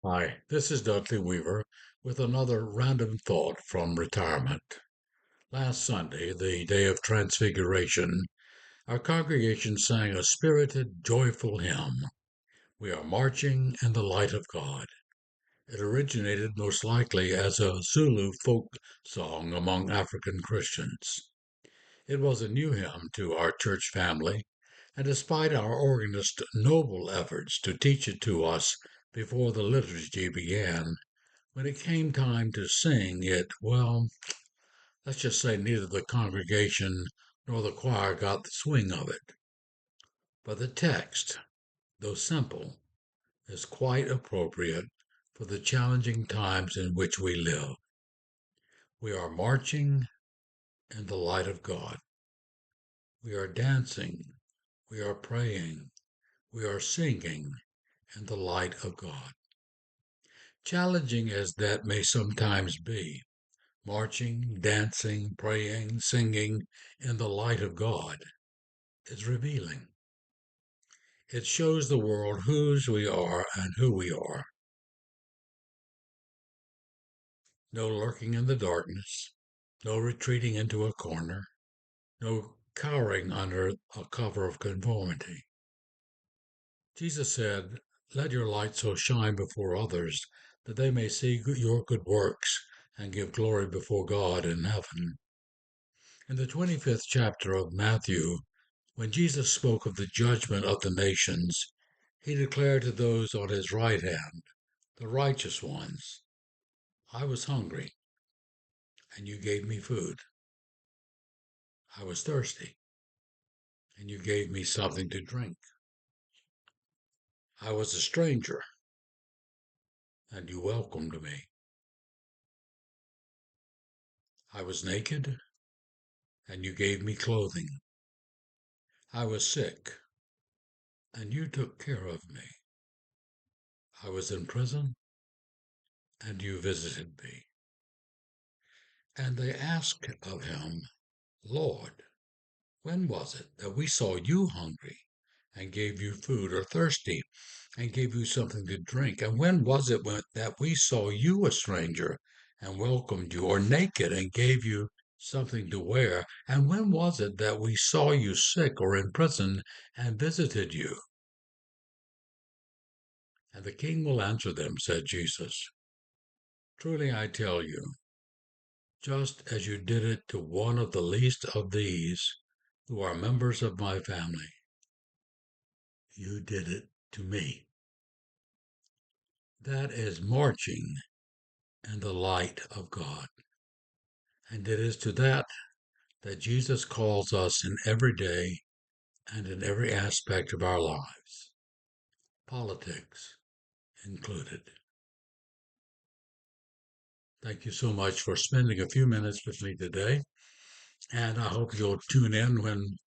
Hi, this is Dudley Weaver with another random thought from retirement. Last Sunday, the day of Transfiguration, our congregation sang a spirited, joyful hymn. We are marching in the light of God. It originated most likely as a Zulu folk song among African Christians. It was a new hymn to our church family, and despite our organist's noble efforts to teach it to us before the liturgy began, when it came time to sing it, well, let's just say neither the congregation nor the choir got the swing of it. But the text, though simple, is quite appropriate for the challenging times in which we live. We are marching in the light of God. We are dancing. We are praying. We are singing in the light of God. Challenging as that may sometimes be, marching, dancing, praying, singing in the light of God is revealing. It shows the world whose we are and who we are. No lurking in the darkness, no retreating into a corner, no cowering under a cover of conformity. Jesus said, "Let your light so shine before others that they may see your good works and give glory before God in heaven." In the 25th chapter of Matthew, when Jesus spoke of the judgment of the nations, he declared to those on his right hand, the righteous ones, "I was hungry, and you gave me food. I was thirsty, and you gave me something to drink. I was a stranger, and you welcomed me. I was naked, and you gave me clothing. I was sick, and you took care of me. I was in prison, and you visited me." And they asked of him, "Lord, when was it that we saw you hungry and gave you food, or thirsty and gave you something to drink? And when was it that we saw you a stranger and welcomed you, or naked and gave you something to wear? And when was it that we saw you sick or in prison and visited you?" And the king will answer them, said Jesus, "Truly I tell you, just as you did it to one of the least of these who are members of my family, you did it to me." That is marching in the light of God. And it is to that Jesus calls us in every day and in every aspect of our lives, politics included. Thank you so much for spending a few minutes with me today. And I hope you'll tune in when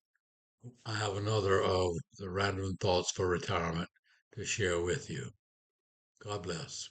I have another of the random thoughts for retirement to share with you. God bless.